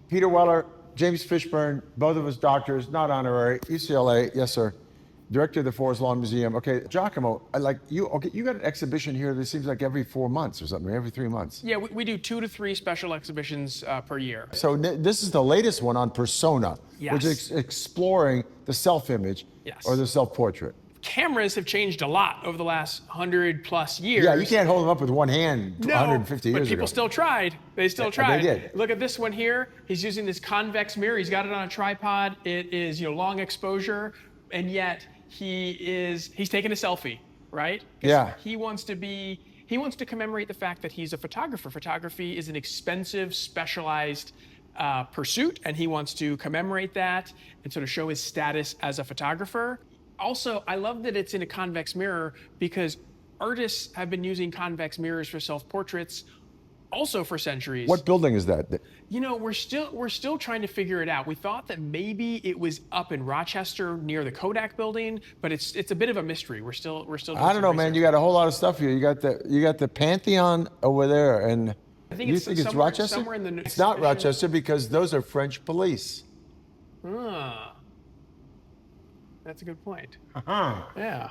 Peter Weller, James Fishburne, both of us doctors, not honorary, UCLA, yes sir. Director of the Forest Lawn Museum. Okay, Giacomo, you got an exhibition here that seems like every 4 months or something, every 3 months. Yeah, we do 2 to 3 special exhibitions per year. So this is the latest one on persona, Yes. which is exploring the self-image or the self-portrait. Cameras have changed a lot over the last 100+ years. Yeah, you can't hold them up with one hand 150 years ago. But people still tried. They still tried. They did. Look at this one here. He's using this convex mirror. He's got it on a tripod. It is, long exposure, and yet he's taking a selfie, right? Yeah. He wants to commemorate the fact that he's a photographer. Photography is an expensive, specialized pursuit, and he wants to commemorate that and sort of show his status as a photographer. Also, I love that it's in a convex mirror because artists have been using convex mirrors for self-portraits also for centuries. What building is that? We're still trying to figure it out. We thought that maybe it was up in Rochester near the Kodak building, but it's a bit of a mystery. We're still doing I don't know, man. You got a whole lot of stuff here. You got the Pantheon over there, and I think you think it's Rochester? Somewhere in the it's not Rochester because those are French police. Ah, that's a good point. Yeah.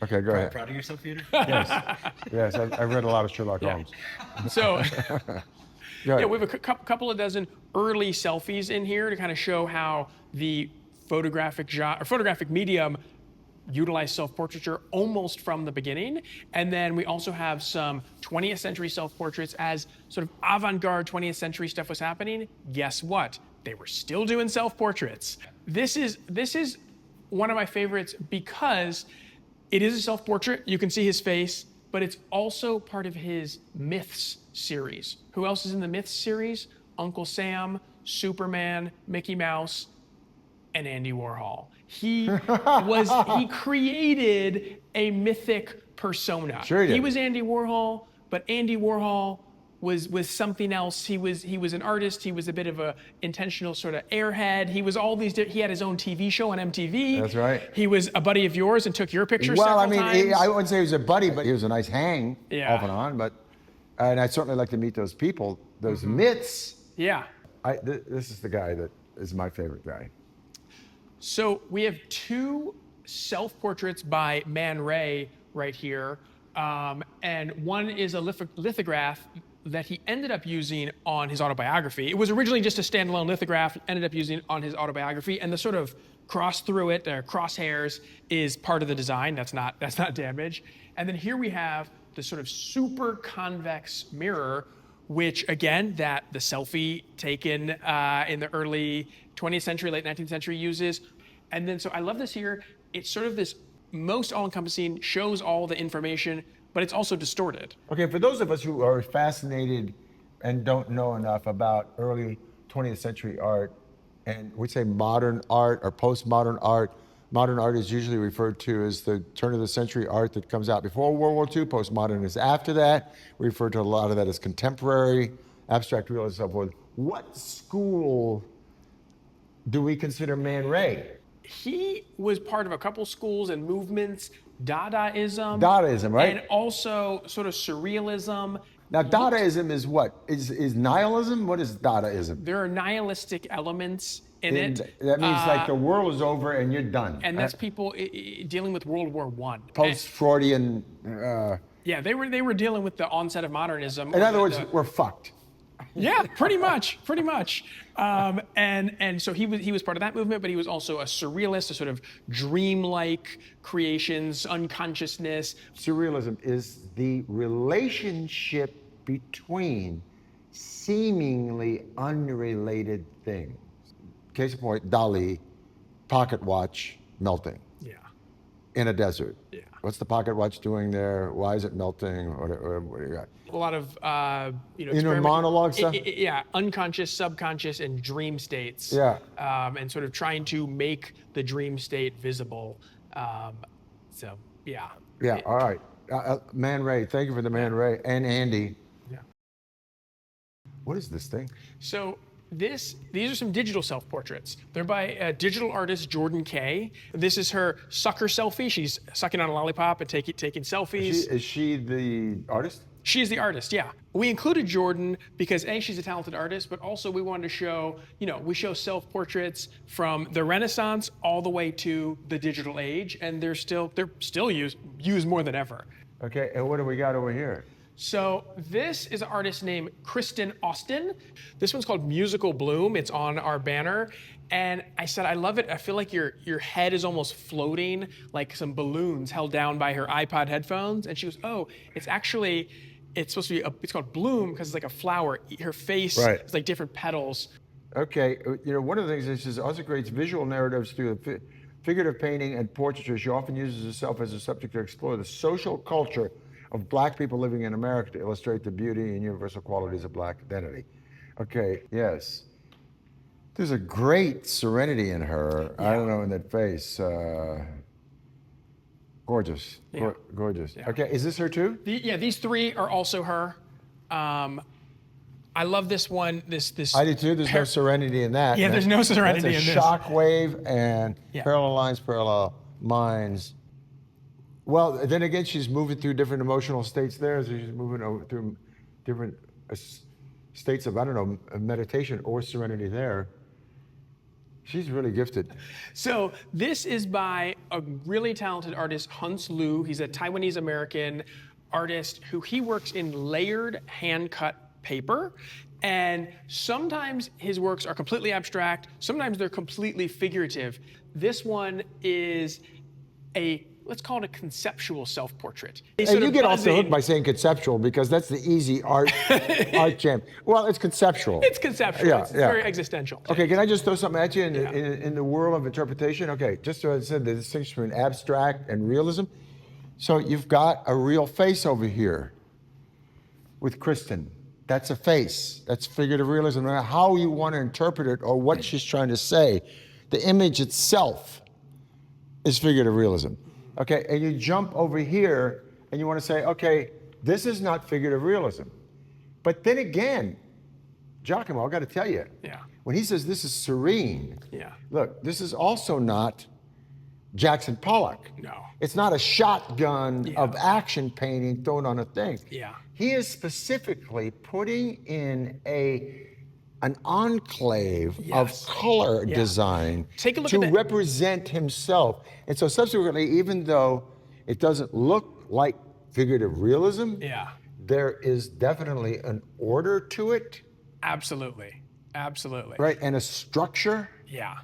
Okay, go ahead. Proud of yourself, Peter? Yes, I've read a lot of Sherlock Holmes. So, we have a couple of dozen early selfies in here to kind of show how the photographic medium utilized self-portraiture almost from the beginning. And then we also have some 20th century self-portraits as sort of avant-garde 20th century stuff was happening. Guess what? They were still doing self-portraits. This is one of my favorites because it is a self-portrait. You can see his face, but it's also part of his Myths series. Who else is in the Myths series? Uncle Sam, Superman, Mickey Mouse, and Andy Warhol. He created a mythic persona. Sure he did. He was Andy Warhol, but Andy Warhol was something else. He was an artist. He was a bit of a intentional sort of airhead. He was all these. He had his own TV show on MTV. That's right. He was a buddy of yours and took your pictures several times. I wouldn't say he was a buddy, but he was a nice hang off and on. And I'd certainly like to meet those people, those myths. Yeah. This is the guy that is my favorite guy. So we have 2 self-portraits by Man Ray right here. And one is a lithograph that he ended up using on his autobiography. It was originally just a standalone lithograph, ended up using on his autobiography, and the sort of cross through it, crosshairs, is part of the design. That's not damage. And then here we have the sort of super convex mirror, which again, the selfie taken in the early 20th century, late 19th century uses. And then, so I love this here. It's sort of this most all-encompassing, shows all the information, but it's also distorted. Okay, for those of us who are fascinated and don't know enough about early 20th century art, and we say modern art or postmodern art, modern art is usually referred to as the turn of the century art that comes out before World War II. Postmodern is after that. We refer to a lot of that as contemporary, abstract realism, and so forth. What school do we consider Man Ray? He was part of a couple schools and movements, Dadaism. Dadaism, right? And also sort of surrealism. Now, Dadaism is what? Is nihilism? What is Dadaism? There are nihilistic elements in it. That means like the world is over and you're done. And that's people dealing with World War I. Post-Freudian. Yeah, they were dealing with the onset of modernism. In other words, we're fucked. Yeah, pretty much. And so he was part of that movement, but he was also a surrealist, a sort of dreamlike creations, unconsciousness. Surrealism is the relationship between seemingly unrelated things. Case in point, Dali, pocket watch melting. Yeah. In a desert. Yeah. What's the pocket watch doing there? Why is it melting? What do you got? A lot of inner monologue stuff. Yeah, unconscious, subconscious, and dream states. Yeah. And sort of trying to make the dream state visible. So yeah. Yeah. All right. Man Ray, thank you for the Man Ray and Andy. Yeah. What is this thing? So these are some digital self-portraits. They're by digital artist Jordan Kay. This is her sucker selfie. She's sucking on a lollipop and taking selfies. Is she the artist? She is the artist, yeah. We included Jordan because A, she's a talented artist, but also we wanted to show, we show self-portraits from the Renaissance all the way to the digital age, and they're still used more than ever. Okay, and what do we got over here? So this is an artist named Christen Austin. This one's called Musical Bloom. It's on our banner. And I said, I love it. I feel like your head is almost floating like some balloons held down by her iPod headphones. And she goes, oh, it's supposed to be, it's called Bloom because it's like a flower. Her face is like different petals. Okay, one of the things is she also creates visual narratives through figurative painting and portraiture. She often uses herself as a subject to explore the social culture of Black people living in America to illustrate the beauty and universal qualities of Black identity. Okay, yes. There's a great serenity in her. Yeah. I don't know, in that face. Gorgeous. Yeah. Gorgeous. Yeah. Okay, is this her too? These three are also her. I love this one. This. I do too. There's no serenity in that. Yeah, there's no serenity in this. That's a shockwave and parallel lines, parallel minds. Well, then again, she's moving through different emotional states there. So she's moving through different states of, meditation or serenity there. She's really gifted. So this is by a really talented artist, Huntz Liu. He's a Taiwanese-American artist he works in layered hand-cut paper. And sometimes his works are completely abstract. Sometimes they're completely figurative. This one is let's call it a conceptual self-portrait. And you get off the hook by saying conceptual because that's the easy art jam. Well, it's conceptual. It's conceptual. Yeah, it's very existential. Okay, can I just throw something at you in the world of interpretation? Okay, just as I said, the distinction between abstract and realism. So you've got a real face over here with Christen. That's a face. That's figurative realism. No matter how you want to interpret it or what she's trying to say, the image itself is figurative realism. Okay, and you jump over here and you want to say, okay, this is not figurative realism. But then again, Giacomo, I've got to tell you, when he says this is serene, look, this is also not Jackson Pollock. No. It's not a shotgun of action painting thrown on a thing. Yeah. He is specifically putting in an enclave of color design to represent himself. And so subsequently, even though it doesn't look like figurative realism, there is definitely an order to it. Absolutely. Absolutely. Right, and a structure. Yeah.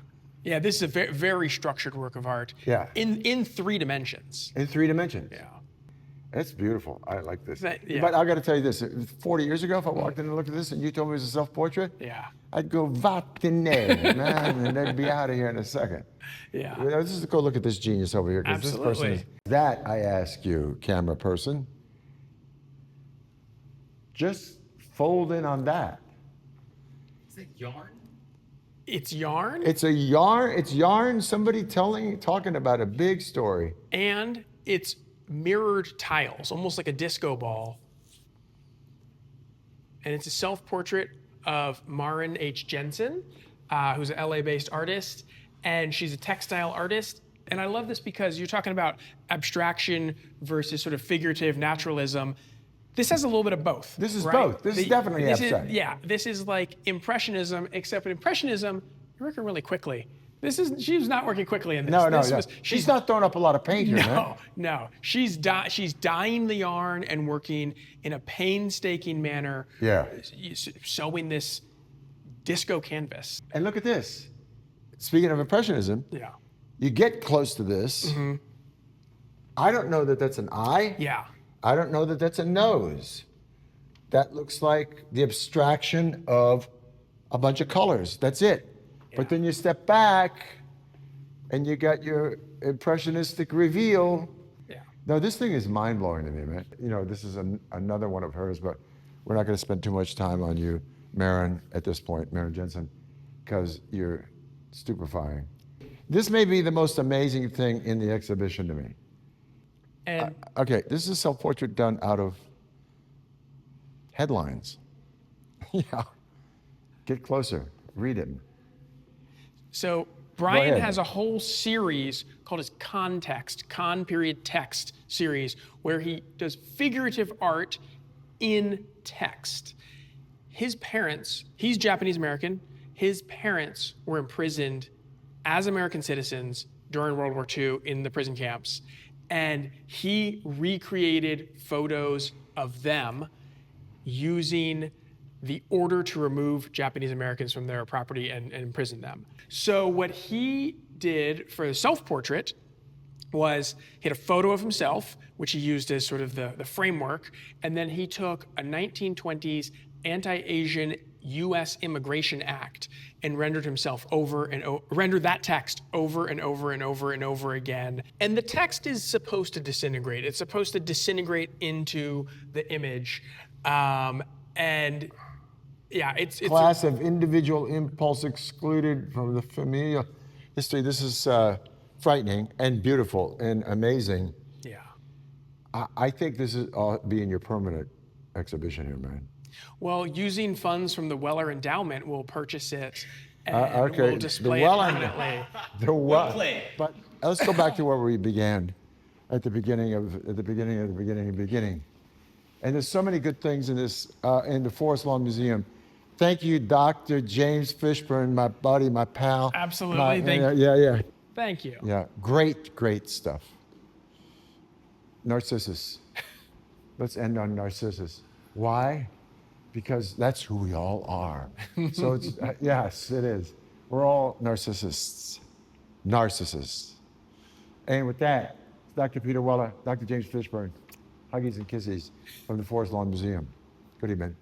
Yeah, this is a very, very structured work of art. Yeah. In 3 dimensions. In 3 dimensions. Yeah. That's beautiful. I like this. But I got to tell you this, 40 years ago, if I walked in and looked at this and you told me it was a self-portrait, I'd go, vatine, man, and they'd be out of here in a second. Yeah. Let's just go look at this genius over here. This person is, that I ask you, camera person, just fold in on that. Is it yarn? It's yarn? It's a yarn. It's yarn, somebody talking about a big story. And it's mirrored tiles, almost like a disco ball. And it's a self-portrait of Maren Jensen, who's an LA-based artist, and she's a textile artist. And I love this because you're talking about abstraction versus sort of figurative naturalism. This has a little bit of both. This is both. This is definitely abstract. This is like Impressionism, except in Impressionism, you're working really quickly. She's not working quickly in this. No. She's not throwing up a lot of paint here, No. She's dyeing the yarn and working in a painstaking manner. Yeah. Sewing this disco canvas. And look at this. Speaking of Impressionism, you get close to this. Mm-hmm. I don't know that that's an eye. Yeah. I don't know that that's a nose. That looks like the abstraction of a bunch of colors. That's it. But then you step back and you got your impressionistic reveal. Yeah. No, this thing is mind-blowing to me, man. This is another one of hers, but we're not going to spend too much time on you, Maren, at this point, Maren Jensen, because you're stupefying. This may be the most amazing thing in the exhibition to me. And okay, this is a self-portrait done out of headlines. Get closer, read it. So Bryan has a whole series called his Context, Con period text series, where he does figurative art in text. His parents, he's Japanese American, his parents were imprisoned as American citizens during World War II in the prison camps. And he recreated photos of them using the order to remove Japanese Americans from their property and imprison them. So what he did for the self-portrait was he had a photo of himself, which he used as sort of the framework, and then he took a 1920s anti-Asian U.S. Immigration Act and rendered that text over and over and over and over again. And the text is supposed to disintegrate. It's supposed to disintegrate into the image. And yeah, it's Class of individual impulse excluded from the familial history. This is frightening and beautiful and amazing. Yeah. I think this is be in your permanent exhibition here, man. Well, using funds from the Weller Endowment, we'll purchase it and Okay. we'll display it permanently. But let's go back to where we began, at the beginning. And there's so many good things in this, in the Forest Lawn Museum. Thank you, Dr. James Fishburne, my buddy, my pal. Absolutely. Thank you. Yeah, great stuff. Narcissus. Let's end on Narcissus. Why? Because that's who we all are. So it's, yes, it is. We're all narcissists. And with that, Dr. Peter Weller, Dr. James Fishburne, huggies and kisses from the Forest Lawn Museum. Good evening.